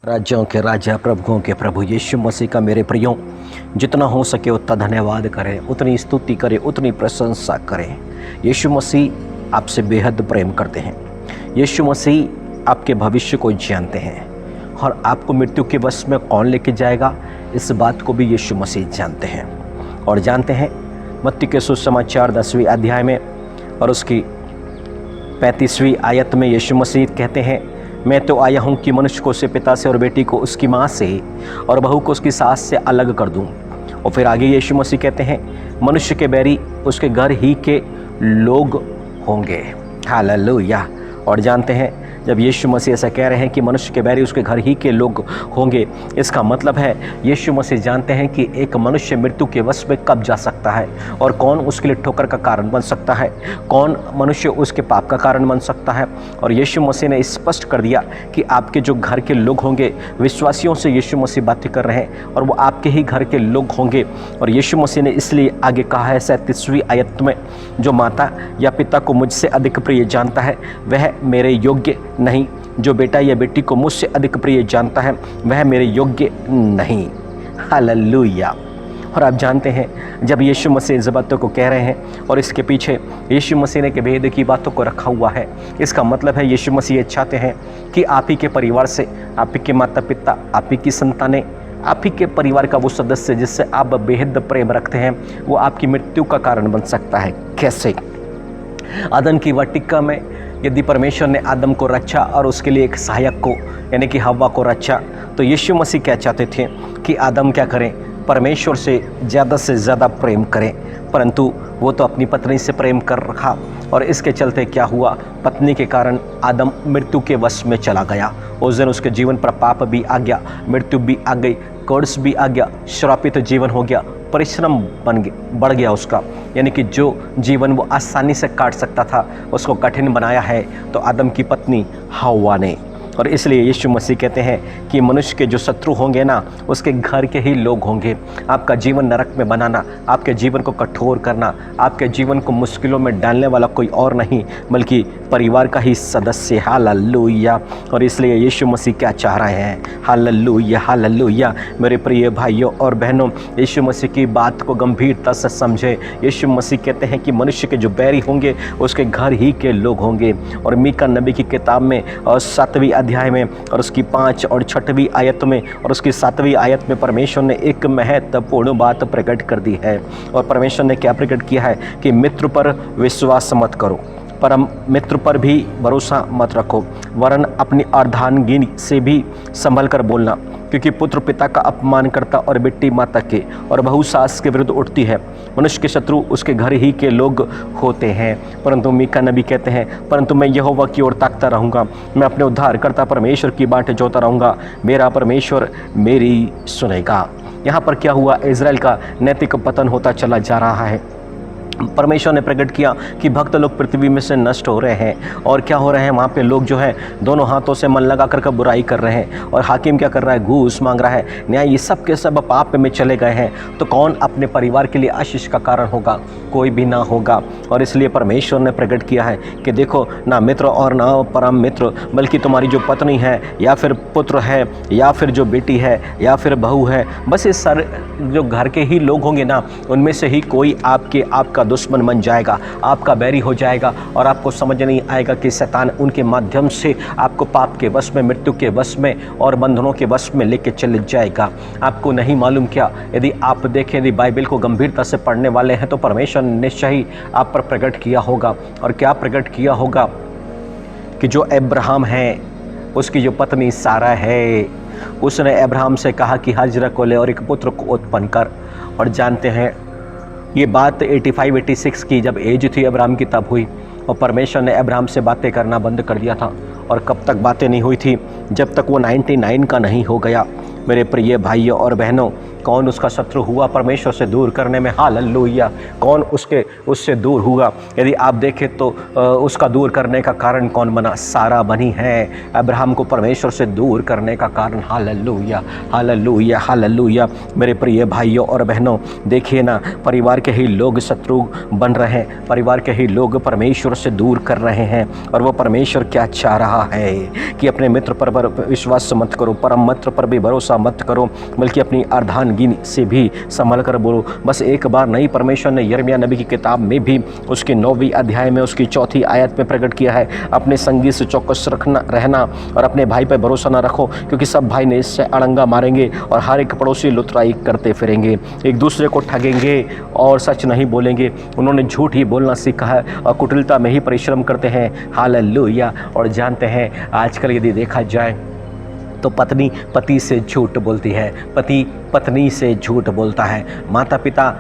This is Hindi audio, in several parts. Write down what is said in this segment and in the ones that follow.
राज्यों के राजा, प्रभुओं के प्रभु यीशु मसीह का मेरे प्रियो, जितना हो सके उतना धन्यवाद करें, उतनी स्तुति करें, उतनी प्रशंसा करें। यीशु मसीह आपसे बेहद प्रेम करते हैं। यीशु मसीह आपके भविष्य को जानते हैं और आपको मृत्यु के वश में कौन लेके जाएगा, इस बात को भी यीशु मसीह जानते हैं। और जानते हैं मत्ती के सुसमाचार 10वें अध्याय में और उसकी 35वीं आयत में यीशु मसीह कहते हैं, मैं तो आया हूँ कि मनुष्य को उसके पिता से और बेटी को उसकी माँ से और बहू को उसकी सास से अलग कर दूँ। और फिर आगे यीशु मसीह कहते हैं, मनुष्य के बैरी उसके घर ही के लोग होंगे। हालेलुया। और जानते हैं जब यीशु मसीह ऐसा कह रहे हैं कि मनुष्य के बैरी उसके घर ही के लोग होंगे, इसका मतलब है यीशु मसीह जानते हैं कि एक मनुष्य मृत्यु के वश में कब जा सकता है और कौन उसके लिए ठोकर का कारण बन सकता है, कौन मनुष्य उसके पाप का कारण बन सकता है। और यीशु मसीह ने स्पष्ट कर दिया कि आपके जो घर के लोग होंगे, विश्वासियों से यीशु मसीह बातें कर रहे हैं और वो आपके ही घर के लोग होंगे। और यीशु मसीह ने इसलिए आगे कहा है 37वीं आयत में, जो माता या पिता को मुझसे अधिक प्रिय जानता है वह मेरे योग्य नहीं, जो बेटा या बेटी को मुझसे अधिक प्रिय जानता है वह मेरे योग्य नहीं। हालेलुया। और आप जानते हैं जब यीशु मसीह इस बातों को कह रहे हैं और इसके पीछे यीशु मसीह ने के भेद की बातों को रखा हुआ है, इसका मतलब है यीशु मसीह ये चाहते हैं कि आप ही के परिवार से, आप ही के माता पिता, आप ही की संतानें, आप ही के परिवार का वो सदस्य जिससे आप बेहद प्रेम रखते हैं, वो आपकी मृत्यु का कारण बन सकता है। कैसे? आदम की वाटिका में यदि परमेश्वर ने आदम को रचा और उसके लिए एक सहायक को यानी कि हव्वा को रचा, तो यीशु मसीह क्या चाहते थे कि आदम क्या करें, परमेश्वर से ज़्यादा प्रेम करें। परंतु वो तो अपनी पत्नी से प्रेम कर रखा और इसके चलते क्या हुआ, पत्नी के कारण आदम मृत्यु के वश में चला गया। उस दिन उसके जीवन पर पाप भी आ गया, मृत्यु भी आ गई, कर्स भी आ गया, श्रापित जीवन हो गया, परिश्रम बढ़ गया उसका, यानी कि जो जीवन वो आसानी से काट सकता था उसको कठिन बनाया है तो आदम की पत्नी हव्वा ने। और इसलिए यीशु मसीह कहते हैं कि मनुष्य के जो शत्रु होंगे ना, उसके घर के ही लोग होंगे। आपका जीवन नरक में बनाना, आपके जीवन को कठोर करना, आपके जीवन को मुश्किलों में डालने वाला कोई और नहीं बल्कि परिवार का ही सदस्य। हालेलुया। और इसलिए यीशु मसीह क्या चाह रहे हैं? Hallelujah, hallelujah. मेरे प्रिय भाइयों और बहनों, यीशु मसीह की बात को गंभीरता से समझे। यीशु मसीह कहते हैं कि मनुष्य के जो बैरी होंगे उसके घर ही के लोग होंगे। और मीका नबी की किताब में और 7वें अध्याय में और उसकी 5 और 6वीं आयत में और उसकी 7वीं आयत में परमेश्वर ने एक महत्वपूर्ण बात प्रकट कर दी है। और परमेश्वर ने क्या प्रकट किया है कि मित्र पर विश्वास मत करो, परम मित्र पर भी भरोसा मत रखो, वरन अपनी अर्धांगिनी से भी संभल कर बोलना, क्योंकि पुत्र पिता का अपमान करता और बेटी माता के और बहू सास के विरुद्ध उठती है। मनुष्य के शत्रु उसके घर ही के लोग होते हैं। परंतु मीका नबी कहते हैं, परंतु मैं यहोवा की ओर ताकता रहूँगा, मैं अपने उद्धारकर्ता परमेश्वर की बाट जोता रहूँगा, मेरा परमेश्वर मेरी सुनेगा। यहाँ पर क्या हुआ, इजराइल का नैतिक पतन होता चला जा रहा है। परमेश्वर ने प्रकट किया कि भक्त लोग पृथ्वी में से नष्ट हो रहे हैं। और क्या हो रहे हैं, वहाँ पे लोग जो है दोनों हाथों से मन लगा कर बुराई कर रहे हैं। और हाकिम क्या कर रहा है, घूस मांग रहा है, न्याय, ये सब के सब पाप में चले गए हैं। तो कौन अपने परिवार के लिए आशीष का कारण होगा? कोई भी ना होगा। और इसलिए परमेश्वर ने प्रकट किया है कि देखो, ना मित्र और ना परम मित्र, बल्कि तुम्हारी जो पत्नी है या फिर पुत्र है या फिर जो बेटी है या फिर बहू है, बस ये सारे जो घर के ही लोग होंगे ना, उनमें से ही कोई आपका दुश्मन बन जाएगा, आपका बैरी हो जाएगा। और आपको समझ नहीं आएगा कि शैतान उनके माध्यम से आपको पाप के वश में, मृत्यु के वश में और बंधनों के वश में लेके चले जाएगा। आपको नहीं मालूम क्या, यदि आप देखें, यदि बाइबल को गंभीरता से पढ़ने वाले हैं तो परमेश्वर ने निश्चय ही आप पर प्रकट किया होगा। और क्या प्रकट किया होगा कि जो अब्राहम है उसकी जो पत्नी सारा है, उसने अब्राहम से कहा कि हाजिरा को ले और एक पुत्र को उत्पन्न कर। और जानते हैं ये बात 85-86 की जब एज थी अब्राहम की, तब हुई। और परमेश्वर ने अब्राहम से बातें करना बंद कर दिया था। और कब तक बातें नहीं हुई थी? जब तक वो 99 का नहीं हो गया। मेरे प्रिय भाइयों और बहनों, कौन उसका शत्रु हुआ परमेश्वर से दूर करने में? हालेलुया। कौन उससे दूर हुआ? यदि आप देखें तो उसका दूर करने का कारण कौन बना? सारा बनी है अब्राहम को परमेश्वर से दूर करने का कारण। Hallelujah, hallelujah, hallelujah. मेरे प्रिय भाइयों और बहनों, देखिए ना, परिवार के ही लोग शत्रु बन रहे हैं, परिवार के ही लोग परमेश्वर से दूर कर रहे हैं। और वो परमेश्वर क्या चाह रहा है कि अपने मित्र पर विश्वास मत करो, परम मित्र पर भी भरोसा मत करो, बल्कि अपनी अर्धांगिनी से भी संभल कर बोलो। बस एक बार नहीं, परमेश्वर ने यिर्मयाह नबी की किताब में भी उसके 9वीं अध्याय में उसकी 4थी आयत में प्रकट किया है, अपने संगी से चौकस रहना और अपने भाई पर भरोसा ना रखो, क्योंकि सब भाई ने इससे अड़ंगा मारेंगे और हर एक पड़ोसी लुतराई करते फिरेंगे, एक दूसरे को ठगेंगे और सच नहीं बोलेंगे। उन्होंने झूठ ही बोलना सीखा है और कुटिलता में ही परिश्रम करते हैं। हालेलुया। और जानते हैं, आजकल यदि देखा जाए तो पत्नी पति से झूठ बोलती है, पति पत्नी से झूठ बोलता है, माता पिता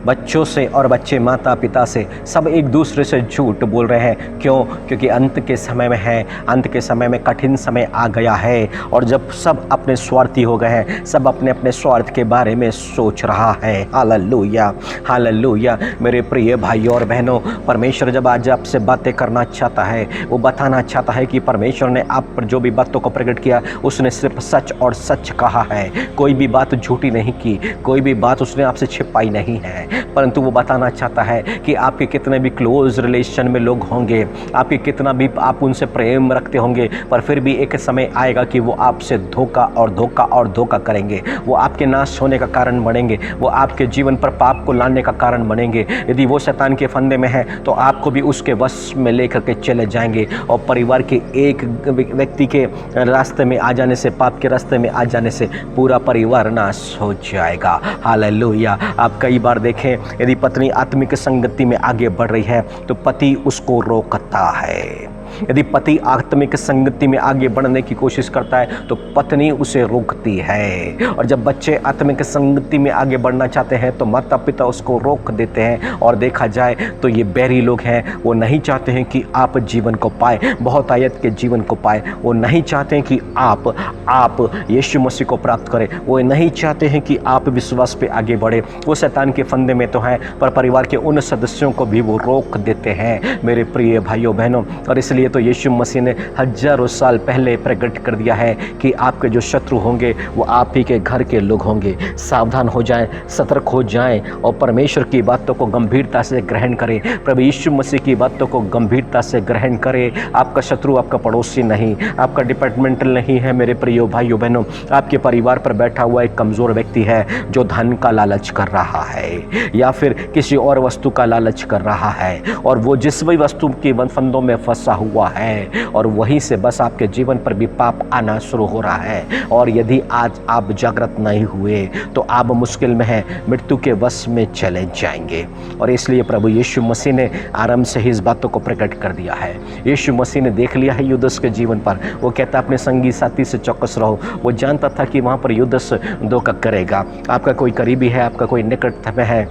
बच्चों से और बच्चे माता पिता से, सब एक दूसरे से झूठ बोल रहे हैं। क्यों? क्योंकि अंत के समय में है, अंत के समय में कठिन समय आ गया है, और जब सब अपने स्वार्थी हो गए हैं, सब अपने अपने स्वार्थ के बारे में सोच रहा है। Hallelujah, hallelujah. मेरे प्रिय भाइयों और बहनों, परमेश्वर जब आज आपसे बातें करना चाहता है, वो बताना चाहता है कि परमेश्वर ने आप पर जो भी बातों को प्रकट किया, उसने सिर्फ सच और सच कहा है, कोई भी बात झूठी नहीं की, कोई भी बात उसने आपसे छिपाई नहीं है। परंतु वो बताना चाहता है कि आपके कितने भी क्लोज रिलेशन में लोग होंगे, आपके कितना भी आप उनसे प्रेम रखते होंगे, पर फिर भी एक समय आएगा कि वो आपसे धोखा और धोखा और धोखा करेंगे, वो आपके नाश होने का कारण बनेंगे, वो आपके जीवन पर पाप को लाने का कारण बनेंगे। यदि वो शैतान के फंदे में है तो आपको भी उसके वश में लेकर के चले जाएंगे, और परिवार के एक व्यक्ति के रास्ते में आ जाने से, पाप के रास्ते में आ जाने से पूरा परिवार नाश हो जाएगा। हालेलुया। आप कई बार देखें, यदि पत्नी आत्मिक संगति में आगे बढ़ रही है तो पति उसको रोकता है। यदि पति आत्मिक संगति में आगे बढ़ने की कोशिश करता है तो पत्नी उसे रोकती है, और जब बच्चे आत्मिक संगति में आगे बढ़ना चाहते हैं तो माता पिता उसको रोक देते हैं। और देखा जाए तो ये बैरी लोग हैं, वो नहीं चाहते हैं कि आप जीवन को पाए, बहुत आयत के जीवन को पाए, वो नहीं चाहते हैं कि आप यीशु मसीह को प्राप्त करें, वो नहीं चाहते हैं कि आप विश्वास पे आगे बढ़े। वो शैतान के फंदे में तो हैं, पर परिवार के उन सदस्यों को भी वो रोक देते हैं, मेरे प्रिय भाइयों बहनों। और इसलिए तो यीशु मसीह ने हजारों साल पहले प्रकट कर दिया है कि आपके जो शत्रु होंगे वो आप ही के घर के लोग होंगे। सावधान हो जाएं, सतर्क हो जाएं और परमेश्वर की बातों को गंभीरता से ग्रहण करें, प्रभु यीशु मसीह की बातों को गंभीरता से ग्रहण करें। आपका शत्रु आपका पड़ोसी नहीं, आपका डिपार्टमेंटल नहीं है मेरे प्रिय भाइयों बहनों, आपके परिवार पर बैठा हुआ एक कमज़ोर व्यक्ति है जो धन का लालच कर रहा है या फिर किसी और वस्तु का लालच कर रहा है, और वो जिस भी वस्तु के फंदों में फंसा हुआ है और वहीं से बस आपके जीवन पर भी पाप आना शुरू हो रहा है। और यदि आज आप जागृत नहीं हुए तो आप मुश्किल में हैं, मृत्यु के वश में चले जाएंगे। और इसलिए प्रभु यीशु मसीह ने आरंभ से ही इस बातों को प्रकट कर दिया है। यीशु मसीह ने देख लिया है युद्धस के जीवन पर, वो कहता अपने संगी साथी से चौकस रहो। वो जानता था कि वहाँ पर युद्धस धोखा करेगा। आपका कोई करीबी है, आपका कोई निकट में है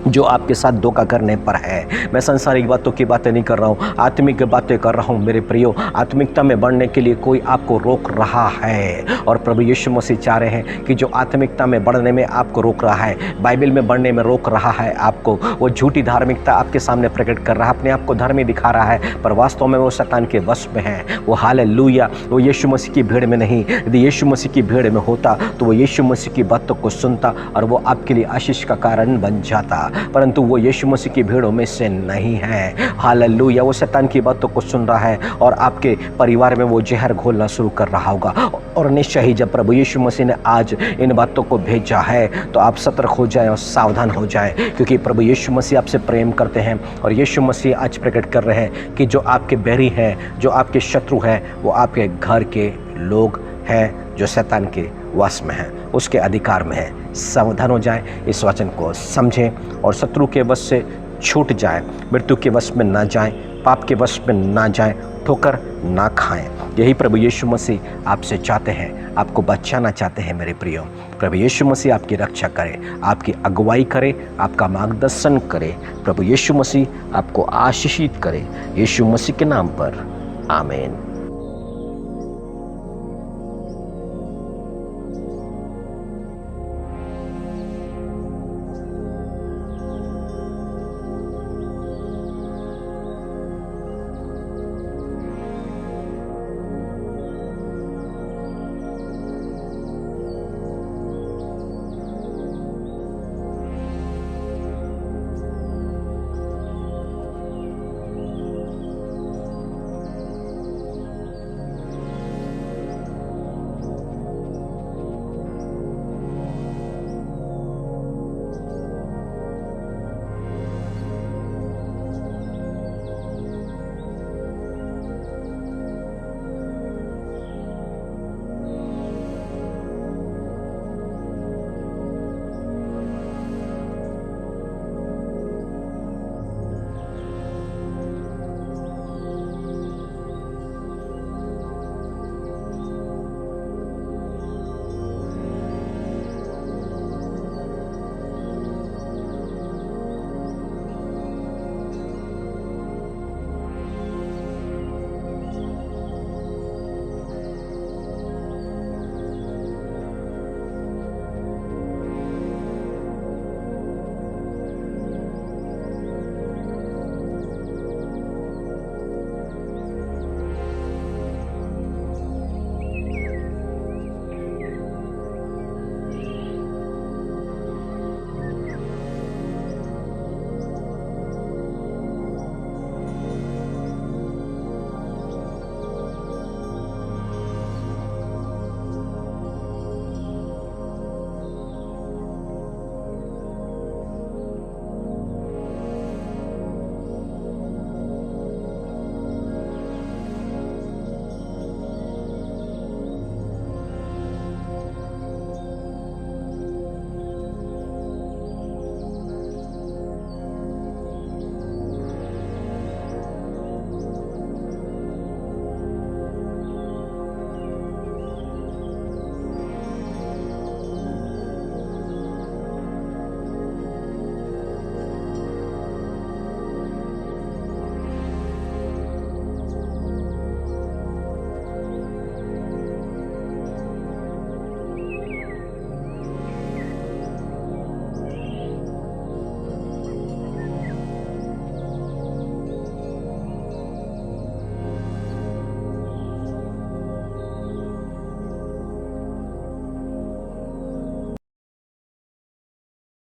जो आपके साथ धोखा करने पर है। मैं सांसारिक बातों की बातें नहीं कर रहा हूँ, आत्मिक बातें कर रहा हूँ मेरे प्रियो। आत्मिकता में बढ़ने के लिए कोई आपको रोक रहा है, और प्रभु यीशु मसीह चाह रहे हैं कि जो आत्मिकता में बढ़ने में आपको रोक रहा है, बाइबल में बढ़ने में रोक रहा है आपको, वो झूठी धार्मिकता आपके सामने प्रकट कर रहा है, अपने आप को धर्मी दिखा रहा है, पर वास्तव में वो शैतान के वश में है। वो हालेलुया, वो यीशु मसीह की भीड़ में नहीं। यदि यीशु मसीह की भीड़ में होता तो वो यीशु मसीह की बातों को सुनता और वो आपके लिए आशीष का कारण बन जाता, परंतु वो यीशु मसीह की भीड़ों में से नहीं है। हालेलुया। वो शैतान की बातों को सुन रहा है और आपके परिवार में वो जहर घोलना शुरू कर रहा होगा। और निश्चय ही जब प्रभु यीशु मसीह ने आज इन बातों को भेजा है तो आप सतर्क हो जाएं और सावधान हो जाएं, क्योंकि प्रभु यीशु मसीह आपसे प्रेम करते हैं। और यीशु मसीह आज प्रकट कर रहे हैं कि जो आपके बैरी हैं, जो आपके शत्रु हैं, वो आपके घर के लोग हैं जो शैतान के वश में है, उसके अधिकार में है। सावधान हो जाएं, इस वचन को समझें और शत्रु के वश से छूट जाएं, मृत्यु के वश में ना जाएं, पाप के वश में ना जाएं, ठोकर ना खाएं। यही प्रभु यीशु मसीह आपसे चाहते हैं, आपको बचाना चाहते हैं मेरे प्रियो। प्रभु यीशु मसीह आपकी रक्षा करे, आपकी अगुवाई करे, आपका मार्गदर्शन करे। प्रभु यीशु मसीह आपको आशीषित करे, यीशु मसीह के नाम पर आमीन।